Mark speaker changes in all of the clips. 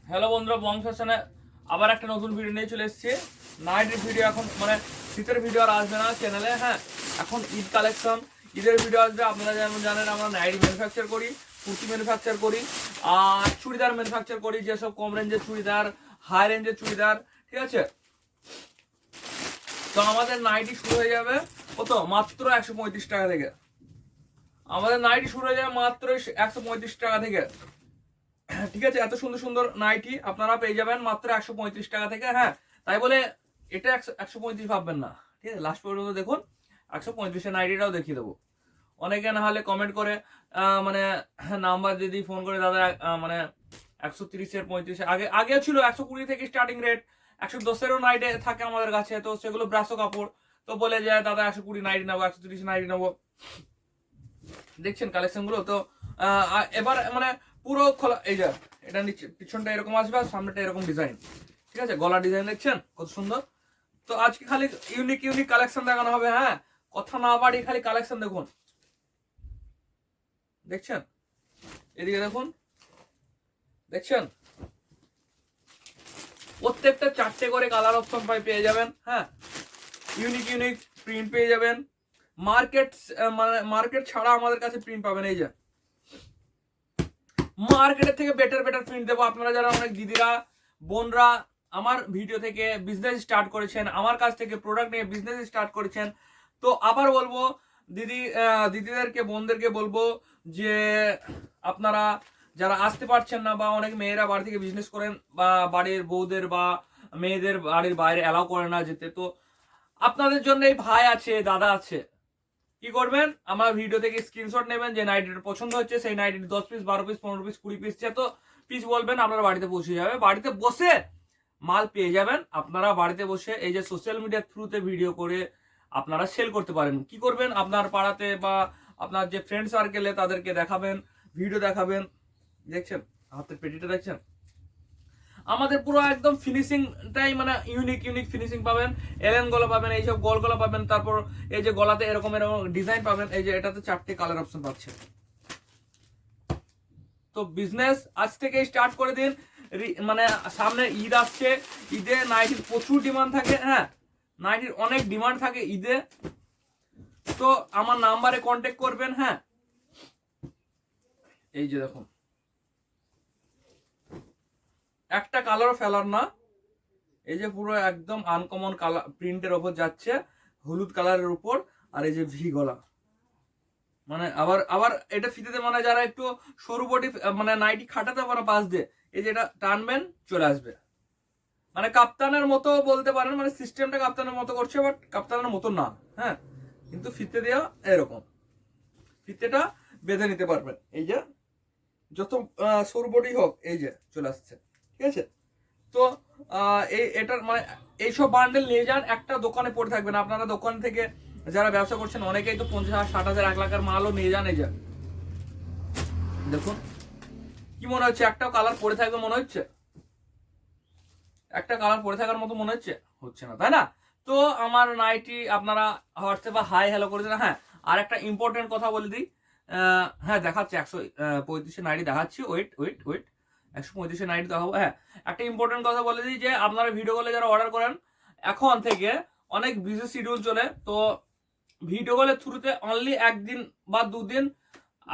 Speaker 1: Hello বন্ধুরা, বং ফ্যাশনে আবার একটা নতুন ভিডিও নিয়ে চলে এসেছি। নাইটের ভিডিও এখন মানে শীতের ভিডিও আর আসবে না চ্যানেলে। হ্যাঁ, এখন ঈদ কালেকশন, ঈদের ভিডিও আসবে। আপনারা যেমন জানেন আমরা নাইট ম্যানুফ্যাকচার করি, কুর্তি ম্যানুফ্যাকচার করি, আর চুড়িদার ম্যানুফ্যাকচার করি, যেসব কম রেঞ্জের চুড়িদার, হাই রেঞ্জের চুড়িদার, ঠিক আছে। তো আমাদের নাইটি শুরু হয়ে যাবে কত, মাত্র 135 টাকা থেকে। আমাদের নাইটি শুরু হয়ে যাবে মাত্র 135 টাকা থেকে, ঠিক আছে। এত সুন্দর সুন্দর নাইটি আপনারা পেয়ে যাবেন মাত্র 135 টাকা থেকে। হ্যাঁ, তাই বলে এটা 135 ভাববেন না, ঠিক আছে। লাস্ট পর্যন্ত দেখুন, 135 নাইটিটাও দেখিয়ে দেবো। অনেকে না হলে কমেন্ট করে মানে নাম্বার যদি ফোন করে, দাদা মানে 130-এর 35 আগে আগে ছিল 120 থেকে স্টার্টিং রেট, 110-এরও নাইটে থাকে আমাদের কাছে। তো সেগুলো ব্রাশো কাপড়, তো বলে যায় দাদা 120 নাইটি নেবো, 130 নাইটি নেবো। দেখছেন কালেকশন গুলো তো। এবার মানে পুরো খোলা, এই যে এটা নিচে পিছনটা এরকম আসবে আর সামনেটা এরকম ডিজাইন, ঠিক আছে। গলা ডিজাইন দেখছেন কত সুন্দর। তো আজকে খালি ইউনিক ইউনিক কালেকশন দেখানো হবে। হ্যাঁ, কথা না বাড়ি খালি কালেকশন দেখুন। দেখছেন, এদিকে দেখুন, দেখছেন প্রত্যেকটা 4টে করে কালার অপশন পেয়ে যাবেন। হ্যাঁ, ইউনিক ইউনিক প্রিন্ট পেয়ে যাবেন। মার্কেট মানে মার্কেট ছাড়া আমাদের কাছে প্রিন্ট পাবেন। এই যে মার্কেটের থেকে বেটার বেটার প্রিন্ট দেবো। আপনারা যারা অনেক দিদিরা বোনরা আমার ভিডিও থেকে বিজনেস স্টার্ট করেছেন, আমার কাছ থেকে প্রোডাক্ট নিয়ে বিজনেস স্টার্ট করেছেন, তো আবার বলবো দিদিদেরকে বোনদেরকে বলবো যে আপনারা যারা আসতে পারছেন না, বা অনেক মেয়েরা বাড়ি থেকে বিজনেস করেন, বা বাড়ির বউদের বা মেয়েদের বাড়ির বাইরে অ্যালাউ করে না যেতে, তো আপনাদের জন্য এই ভাই আছে, দাদা আছে। কি করবেন, আমার ভিডিও থেকে স্ক্রিনশট নেবেন, যে নাইটিটা পছন্দ হচ্ছে সেই নাইটির 10 পিস, 12 পিস, 15 পিস, 20 পিস, যত পিস বলবেন আপনার বাড়িতে পৌঁছে যাবে। বাড়িতে বসে মাল পেয়ে যাবেন। আপনারা বাড়িতে বসে এই যে সোশ্যাল মিডিয়ার থ্রুতে ভিডিও করে আপনারা সেল করতে পারেন। কি করবেন, আপনার পাড়াতে বা আপনার যে ফ্রেন্ড সার্কেলে তাদেরকে দেখাবেন, ভিডিও দেখাবেন। দেখছেন হাতের পেটিটা, দেখছেন আমাদের পুরো একদম ফিনিশিংটাই মানে ইউনিক ইউনিক ফিনিশিং পাবেন। এলেন গলা পাবেন, এইসব গোল গলা পাবেন। তারপর এই যে গলাতে এরকম এরকম ডিজাইন পাবেন। এই যে এটাতে 4টে কালার অপশন পাচ্ছেন। তো বিজনেস আজ থেকে স্টার্ট করে দিন। মানে সামনে ঈদ আসছে, ঈদে নাইটির প্রচুর ডিমান্ড থাকে। হ্যাঁ, নাইটির অনেক ডিমান্ড থাকে ঈদে। তো আমার নাম্বারে কন্ট্যাক্ট করবেন। হ্যাঁ, এই যে দেখুন একটা কালারও ফেলার না। এই যে পুরো একদম আনকমন কালার প্রিন্টের ওপর যাচ্ছে, হলুদ কালারের উপর। আর এই যে ভি গলা, মানে আবার আবার এটা ফিতেতে মানে যারা একটু সরু বডি মানে নাইটি খাটাতে পারে পাশ দিয়ে, এই যে এটা টানবেন চলে আসবে। মানে কাপ্তানের মতো বলতে পারেন, মানে সিস্টেমটা কাপ্তানের মতো করছে, বাট কাপ্তানের মতো না। হ্যাঁ, কিন্তু ফিতে দেওয়া এরকম, ফিতেটা বেঁধে নিতে পারবেন। এই যে যত সরু বডি হোক, এই যে চলে আসছে, ঠিক আছে। তো এই এটার মানে এইসব বান্ডেল নিয়ে যান, একটা দোকানে পড়ে থাকবেন। আপনারা দোকান থেকে যারা ব্যবসা করছেন অনেকেই তো 50,000, 60,000, 1 লাখের মালও নিয়ে যান। এই যে দেখুন, কি মনে হচ্ছে, একটা কালার পরে থাকবে মনে হচ্ছে, একটা কালার পরে থাকার মতো মনে হচ্ছে, হচ্ছে না, তাই না। তো আমার নাইটি আপনারা হোয়াটসঅ্যাপে হাই হ্যালো করে দিন। হ্যাঁ, আর একটা ইম্পর্টেন্ট কথা বলে দিই। হ্যাঁ দেখাচ্ছি, 135 নাইটি দেখাচ্ছি। ওয়েট ওয়েট ওয়েট, 135 নাইটি দেখাবো। হ্যাঁ, একটা ইম্পর্টেন্ট কথা বলে দিই, যে আপনারা ভিডিও কলে যারা অর্ডার করেন, এখন থেকে অনেক বিজি শিডিউল চলে, তো ভিডিও কলের থ্রুতে অনলি 1 দিন বা 2 দিন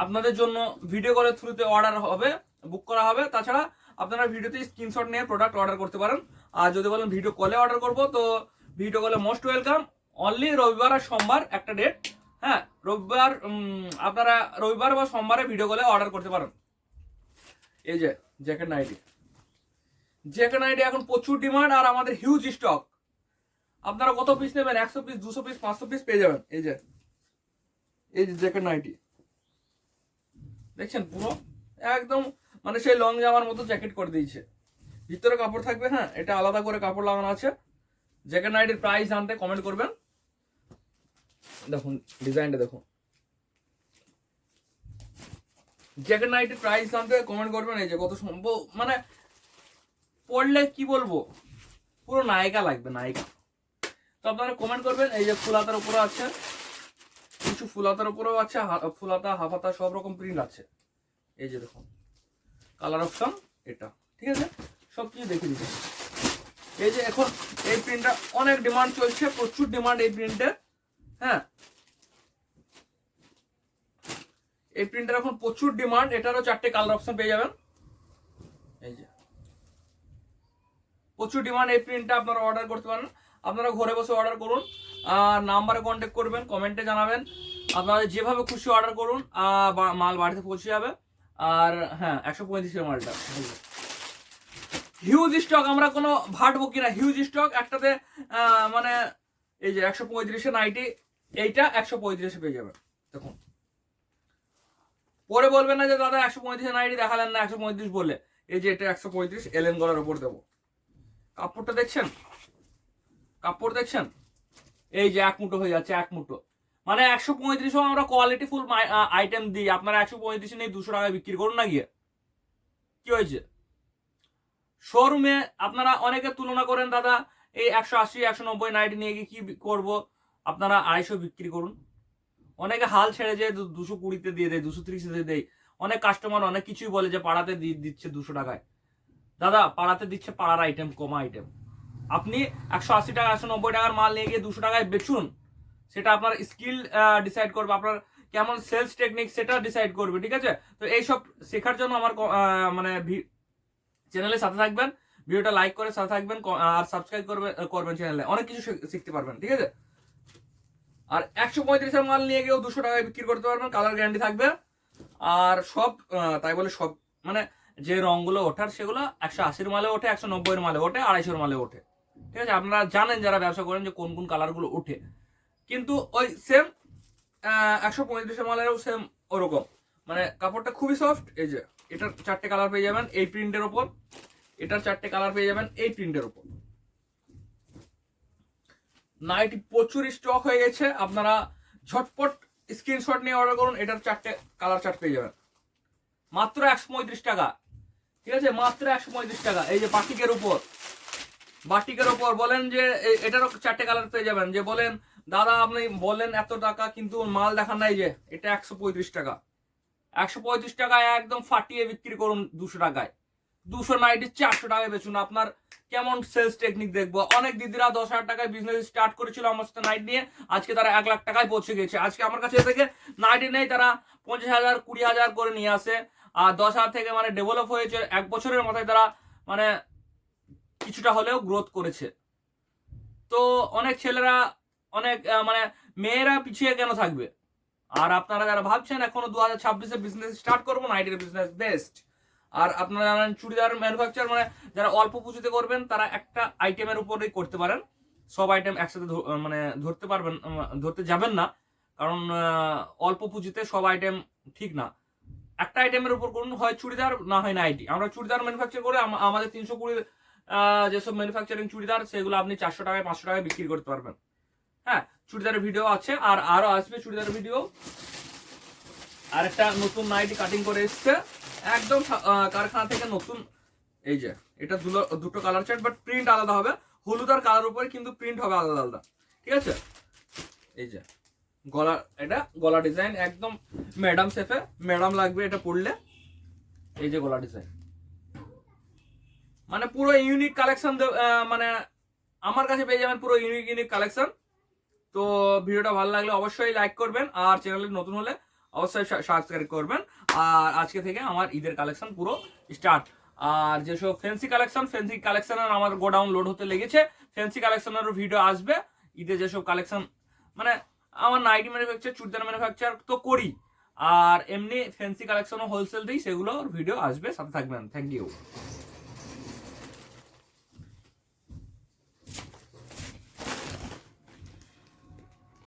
Speaker 1: আপনাদের জন্য ভিডিও কলের থ্রুতে অর্ডার হবে, বুক করা হবে। তাছাড়া আপনারা ভিডিওতে স্ক্রিনশট নিয়ে প্রোডাক্ট অর্ডার করতে পারেন। আর যদি বলেন ভিডিও কলে অর্ডার করব, তো ভিডিও কলে মোস্ট ওয়েলকাম। অনলি রবিবার আর সোমবার একটা ডেট। হ্যাঁ, রবিবার আপনারা রবিবার বা সোমবারে ভিডিও কলে অর্ডার করতে পারেন। এই যে জ্যাকেট নাইটি, জ্যাকেট নাইটি এখন প্রচুর ডিমান্ড, আর আমাদের হিউজ স্টক। আপনারা কত পিস নেবেন, 100 পিস, 200 পিস, 500 পিস পেয়ে যাবেন। এই যে জ্যাকেট নাইটি দেখছেন, পুরো একদম মানে সেই লং জামার মতো জ্যাকেট করে দিয়েছে। ভিতরে কাপড় থাকবে। হ্যাঁ, এটা আলাদা করে কাপড় লাগানো আছে। জ্যাকেট নাইটির প্রাইস জানতে কমেন্ট করবেন। দেখুন ডিজাইনটা দেখুন, জ্যাকেট নাইটির প্রাইস জানতে কমেন্ট করবেন। এই যে কত সম্ভব, মানে পড়লে কি বলবো, পুরো নায়িকা লাগবে, নায়িকা। তো আপনারা কমেন্ট করবেন। এই যে ফুলাতার উপরে আছে, কিছু ফুলাতার উপরেও আছে, ফুলাতা হাফাতা সব রকম প্রিন্ট আছে। এই যে দেখুন কালার অপশন এটা, ঠিক আছে। কিছু দেখিয়ে দিচ্ছি। এই যে এখন এই প্রিন্টটা অনেক ডিমান্ড চলছে, প্রচুর ডিমান্ড এই প্রিন্টের। হ্যাঁ, এই প্রিন্টের এখন প্রচুর ডিমান্ড। এটারও 4টে কালার অপশন পেয়ে যাবেন। এই যে প্রচুর ডিমান্ড এই প্রিন্টটা, আপনারা অর্ডার করতে পারেন। আপনারা ঘরে বসে অর্ডার করুন, আর নাম্বারে কন্ট্যাক্ট করবেন, কমেন্টে জানাবেন। আপনারা যেভাবে খুশি অর্ডার করুন, মাল বাড়িতে পৌঁছে যাবে। আর হ্যাঁ, 135 মালটা হিউজ স্টক, আমরা কোনো ভাটবো কিনা, হিউজ স্টক একটাতে। মানে এই যে 135 নাইটি, এইটা 135 পেয়ে যাবেন। দেখুন, পরে বলবেন না যে দাদা 135 নাইটি দেখালেন না 135 বলে। এই যে এটা 135 এলএন গলার উপর দেবো। কাপড়টা দেখছেন, কাপড় দেখছেন, এই যে এক মুঠো হয়ে যাচ্ছে, এক মুঠো। মানে 135 আমরা কোয়ালিটি ফুল আইটেম দিই, আপনারা 135 নেই 200 টাকায় বিক্রি করুন না গিয়ে। কি হয়েছে? শোরুমে আপনারা অনেকে তুলনা করেন, দাদা এই 180 190 নাইটি নিয়ে গিয়ে কি করব, আপনারা 250 বিক্রি করুন। অনেকে হাল ছেড়ে যায় 220-তে দিয়ে দেয়, 230-তে দেয়। অনেক কাস্টমার অনেক কিছুই বলে যে পাড়াতে দিচ্ছে 200 টাকায়। দাদা পাড়াতে দিচ্ছে পাড়ার আইটেম, কমা আইটেম। আপনি 180 টাকা 190 টাকার মাল নিয়ে গিয়ে 200 টাকায় বেচুন, সেটা আপনার স্কিল ডিসাইড করবে, আপনার কেমন সেলস টেকনিক সেটা ডিসাইড করবে। ঠিক আছে? তো এইসব শেখার জন্য আমার মানে চ্যানেলের সাথে থাকবেন, ভিডিওটা লাইক করে সাথে থাকবেন, আর সাবস্ক্রাইব করবেন চ্যানেলে, অনেক কিছু শিখতে পারবেন। ঠিক আছে? আর 135 মাল নিয়ে গিয়েও 200 টাকায় বিক্রি করতে পারবেন, কালার গ্যারান্টি থাকবে। আর সব তাই বলে সব মানে যে রঙগুলো ওঠার সেগুলো 180 মালে ওঠে, 190 মালে ওঠে, 250 মালে ওঠে। ঠিক আছে? আপনারা জানেন যারা ব্যবসা করেন যে কোন কোন কালারগুলো ওঠে। কিন্তু ওই সেম 135 মালেরও সেম ওরকম, মানে কাপড়টা খুবই সফট। এই যে এটার 4টে কালার পেয়ে যাবেন এই প্রিন্টের ওপর, এটার 4টে কালার পেয়ে যাবেন এই প্রিন্টের ওপর। নাইটি প্রচুর স্টক হয়ে গেছে, আপনারা ঝটপট স্ক্রিনশট নিয়ে অর্ডার করুন। এটার 4টে কালার চার্ট পেয়ে যাবেন মাত্র 135 টাকা। ঠিক আছে? মাত্র 135 টাকা। এই যে বাটিকের উপর, বাটিকের উপর বলেন যে এটারও 4টে কালার পেয়ে যাবেন। যে বলেন দাদা আপনি বলেন এত টাকা কিন্তু মাল দেখান নাই, যে এটা 135 টাকা। 135 টাকায় একদম ফাটিয়ে বিক্রি করুন 200 টাকায়। 200 নাইটি 400 টাকায় বেচুন, আপনার কেমন সেলস টেকনিক দেখবো। অনেক দিদিরা 10,000 টাকায় বিজনেস স্টার্ট করেছিল আমার সাথে নাইট নিয়ে, আজকে তারা 1 লাখ টাকায় পৌঁছে গেছে। আজকে আমার কাছে থেকে নাইটি নেই, তারা 50,000 20,000 করে নিয়ে আসে। আর 10,000 থেকে মানে ডেভেলপ হয়েছে 1 বছরের মাথায়, তারা মানে কিছুটা হলেও গ্রোথ করেছে। তো অনেক ছেলেরা অনেক মানে মেয়েরা পিছিয়ে কেন থাকবে? আর আপনারা যারা ভাবছেন এখনো 2026-এ বিজনেস স্টার্ট করবো, নাইটের বিজনেস বেস্ট। আর আপনারা জানেন চুড়িদার ম্যানুফ্যাকচার মানে যারা অল্প পুঁজিতে করবেন তারা একটা আইটেমের উপরেই করতে পারেন, সব আইটেম একসাথে মানে ধরতে যাবেন না, কারণ অল্প পুঁজিতে সব আইটেম ঠিক না। একটা আইটেমের উপর করুন, হয় চুড়িদার না হয় নাইটি। আমরা চুড়িদার ম্যানুফ্যাকচার করে আমাদের 320 যেসব ম্যানুফ্যাকচারিং চুড়িদার সেগুলো আপনি 400 টাকায় 500 টাকায় বিক্রি করতে পারবেন। হ্যাঁ, চুড়িদারের ভিডিও আছে, আর আরো আসবে চুড়িদারের ভিডিও। আর একটা নতুন নাইটি কাটিং করে এসছে একদম কারখানা থেকে নতুন। এই যে এটা দুটো কালার চার্ট, বাট প্রিন্ট আলাদা হবে, হলুদ আর কালার উপরে কিন্তু প্রিন্ট হবে আলাদা আলাদা। ঠিক আছে? এই যে গলা, এটা গলা ডিজাইন একদম ম্যাডাম শেফে, ম্যাডাম লাগবে এটা পরলে। এই যে গলা ডিজাইন, মানে পুরো ইউনিক কালেকশন, মানে আমার কাছে পেয়ে যাবেন পুরো ইউনিক কালেকশন। তো ভিডিওটা ভালো লাগলে অবশ্যই লাইক করবেন, আর চ্যানেলে নতুন হলে অবশ্যই সাবস্ক্রাইব করবেন। আর আজকে থেকে আমার ঈদের কালেকশন পুরো স্টার্ট। আর যেসব ফ্যান্সি কালেকশনের আমার গোডাউন লোড হতে লেগেছে, ফ্যান্সি কালেকশনেরও ভিডিও আসবে। ঈদে যেসব কালেকশন মানে আমার নাইটি ম্যানুফ্যাকচার, চুড়িদার ম্যানুফ্যাকচার তো করি, আর এমনি ফ্যান্সি কালেকশনও হোলসেল দিই, সেগুলোর ভিডিও আসবে, সাথে থাকবেন। Thank you.